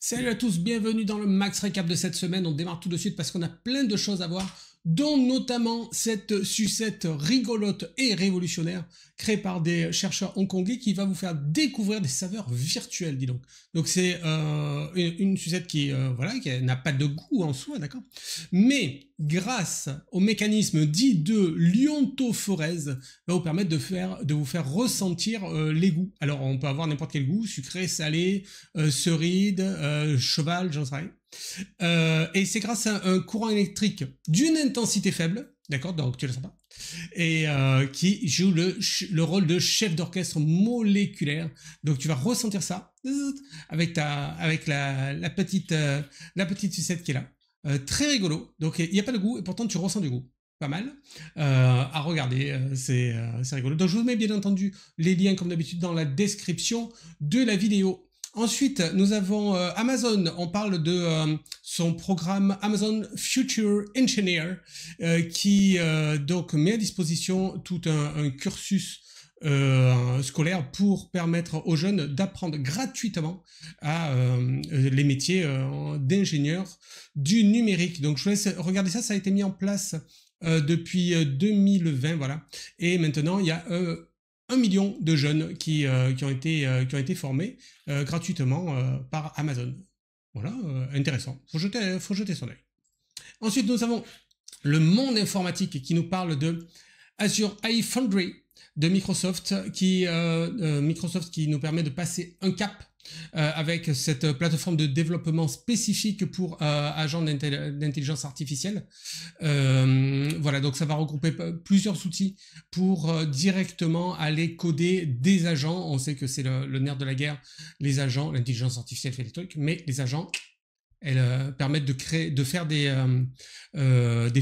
Salut à tous, bienvenue dans le Max Recap de cette semaine. On démarre tout de suite parce qu'on a plein de choses à voir, dont notamment cette sucette rigolote et révolutionnaire créée par des chercheurs hongkongais qui va vous faire découvrir des saveurs virtuelles, dis donc. Donc c'est une sucette qui voilà, qui n'a pas de goût en soi, d'accord. Mais grâce au mécanisme dit de l'iontophorèse, va vous permettre de vous faire ressentir les goûts. Alors on peut avoir n'importe quel goût, sucré, salé, cerise, cheval, j'en sais rien. Et c'est grâce à un courant électrique d'une intensité faible, d'accord, donc tu le sens pas, et qui joue le rôle de chef d'orchestre moléculaire. Donc tu vas ressentir ça avec la petite sucette qui est là. Très rigolo. Donc il n'y a pas de goût et pourtant tu ressens du goût. Pas mal à regarder, c'est rigolo. Donc je vous mets bien entendu les liens comme d'habitude dans la description de la vidéo. Ensuite, nous avons Amazon. On parle de son programme Amazon Future Engineer qui donc met à disposition tout un cursus scolaire pour permettre aux jeunes d'apprendre gratuitement à les métiers d'ingénieur du numérique. Donc je vous laisse regarder ça. Ça a été mis en place depuis 2020, voilà. Et maintenant, il y a 1 million de jeunes qui ont été formés gratuitement par Amazon. Voilà, intéressant. Faut jeter son œil. Ensuite, nous avons le monde informatique qui nous parle de Azure AI Foundry de Microsoft qui nous permet de passer un cap avec cette plateforme de développement spécifique pour agents d'intelligence artificielle. Voilà, donc ça va regrouper plusieurs outils pour directement aller coder des agents. On sait que c'est le nerf de la guerre, les agents, l'intelligence artificielle fait des trucs, mais les agents, elles permettent de faire des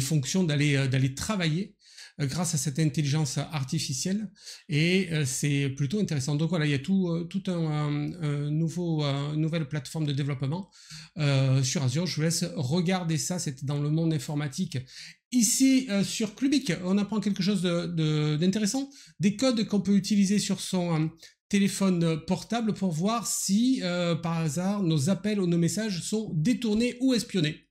fonctions, d'aller travailler grâce à cette intelligence artificielle et c'est plutôt intéressant. Donc voilà, il y a tout un nouvelle plateforme de développement sur Azure. Je vous laisse regarder ça, c'est dans le monde informatique. Ici, sur Clubic, on apprend quelque chose d'intéressant, des codes qu'on peut utiliser sur son téléphone portable pour voir si, par hasard, nos appels ou nos messages sont détournés ou espionnés.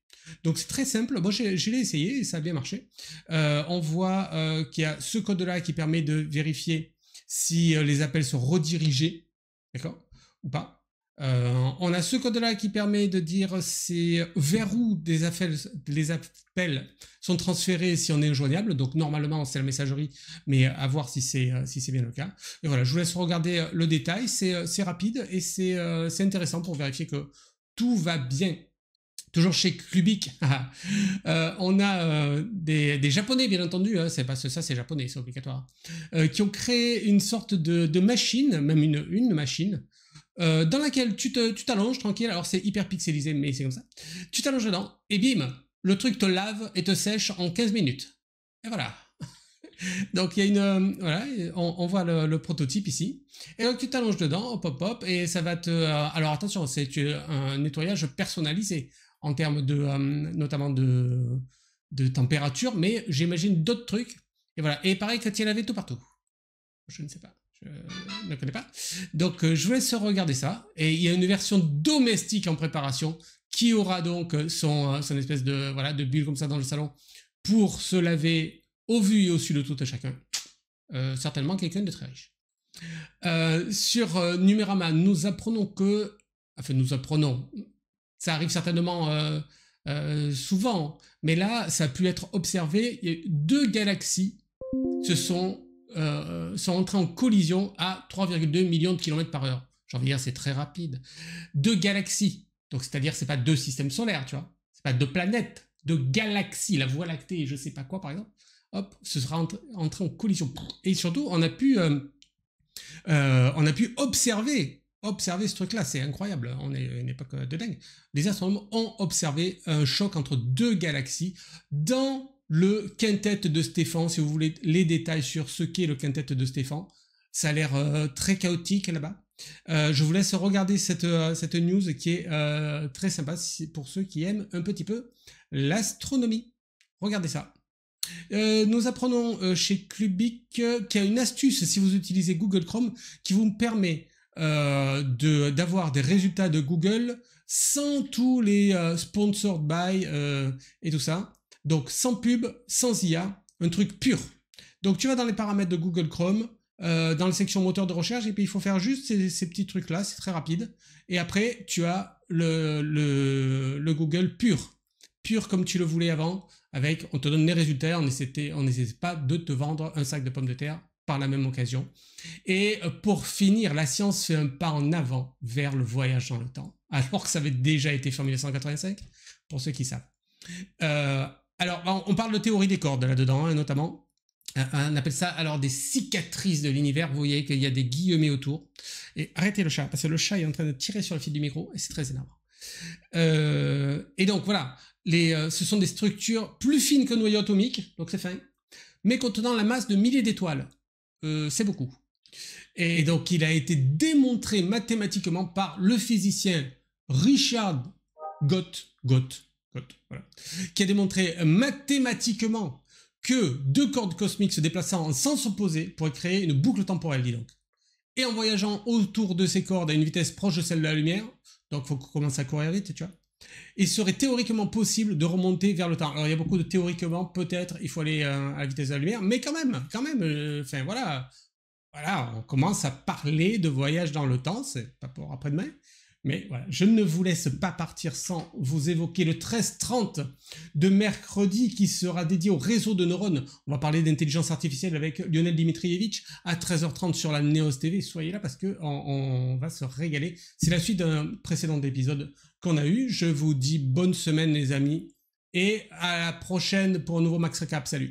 Donc c'est très simple, moi je l'ai essayé et ça a bien marché. On voit qu'il y a ce code-là qui permet de vérifier si les appels sont redirigés, d'accord, ou pas. On a ce code-là qui permet de dire vers où les appels sont transférés si on est injoignable. Donc normalement c'est la messagerie, mais à voir si c'est bien le cas. Et voilà, je vous laisse regarder le détail, c'est rapide et c'est intéressant pour vérifier que tout va bien. Toujours chez Clubic, on a des Japonais, bien entendu, hein, c'est parce que ça c'est japonais, c'est obligatoire, qui ont créé une sorte de machine, même une machine, dans laquelle tu t'allonges tranquille, alors c'est hyper pixelisé, mais c'est comme ça, tu t'allonges dedans, et bim, le truc te lave et te sèche en 15 minutes. Et voilà. Donc il y a voilà, on voit le prototype ici, et donc tu t'allonges dedans, hop hop hop, et ça va te... alors attention, c'est un nettoyage personnalisé, en termes notamment de température, mais j'imagine d'autres trucs. Et voilà. Et pareil, quand il y en avait tout partout. Je ne sais pas. Je ne connais pas. Donc, je vous laisse regarder ça. Et il y a une version domestique en préparation qui aura donc son espèce de bulle comme ça dans le salon pour se laver au vu et au su de tout à chacun. Certainement quelqu'un de très riche. Sur Numérama, nous apprenons que... Enfin, nous apprenons... Ça arrive certainement souvent, mais là, ça a pu être observé. Il y a 2 galaxies sont entrées en collision à 3,2 millions de kilomètres par heure. J'ai envie de dire, c'est très rapide. 2 galaxies, donc c'est-à-dire, c'est pas 2 systèmes solaires, tu vois. C'est pas 2 planètes, 2 galaxies, la Voie lactée, je sais pas quoi, par exemple. Hop, ce sera entré en collision. Et surtout, on a pu observer ce truc-là, c'est incroyable, on est à une époque de dingue. Les astronomes ont observé un choc entre 2 galaxies dans le quintet de Stéphan. Si vous voulez les détails sur ce qu'est le quintet de Stéphan, ça a l'air très chaotique là-bas. Je vous laisse regarder cette news qui est très sympa pour ceux qui aiment un petit peu l'astronomie. Regardez ça. Nous apprenons chez Clubic qu'il y a une astuce si vous utilisez Google Chrome qui vous permet d'avoir des résultats de Google sans tous les sponsored by et tout ça. Donc sans pub, sans IA, un truc pur. Donc tu vas dans les paramètres de Google Chrome, dans la section moteur de recherche, et puis il faut faire juste ces petits trucs-là, c'est très rapide. Et après, tu as le Google pur comme tu le voulais avant, avec, on te donne les résultats, on n'essaie pas de te vendre un sac de pommes de terre par la même occasion. Et pour finir, la science fait un pas en avant vers le voyage dans le temps, alors que ça avait déjà été fait en 1985, pour ceux qui savent. Alors, on parle de théorie des cordes là-dedans, hein, notamment. On appelle ça alors des cicatrices de l'univers. Vous voyez qu'il y a des guillemets autour. Et arrêtez le chat, parce que le chat est en train de tirer sur le fil du micro, et c'est très énervant. Et donc voilà, ce sont des structures plus fines que le noyau atomique, donc c'est fin, mais contenant la masse de milliers d'étoiles. C'est beaucoup. Et donc il a été démontré mathématiquement par le physicien Richard Gott, voilà, qui a démontré mathématiquement que deux cordes cosmiques se déplaçant en sens opposé pourraient créer une boucle temporelle, dis donc. Et en voyageant autour de ces cordes à une vitesse proche de celle de la lumière, donc il faut qu'on commence à courir vite, tu vois, il serait théoriquement possible de remonter vers le temps. Alors il y a beaucoup de théoriquement, peut-être, il faut aller à la vitesse de la lumière, mais quand même, enfin voilà, on commence à parler de voyage dans le temps, c'est pas pour après-demain, mais voilà, je ne vous laisse pas partir sans vous évoquer le 13h30 de mercredi qui sera dédié au réseau de neurones. On va parler d'intelligence artificielle avec Lionel Dimitrievitch à 13h30 sur la Neos TV. Soyez là parce qu'on va se régaler. C'est la suite d'un précédent épisode qu'on a eu. Je vous dis bonne semaine les amis et à la prochaine pour un nouveau Max Recap. Salut!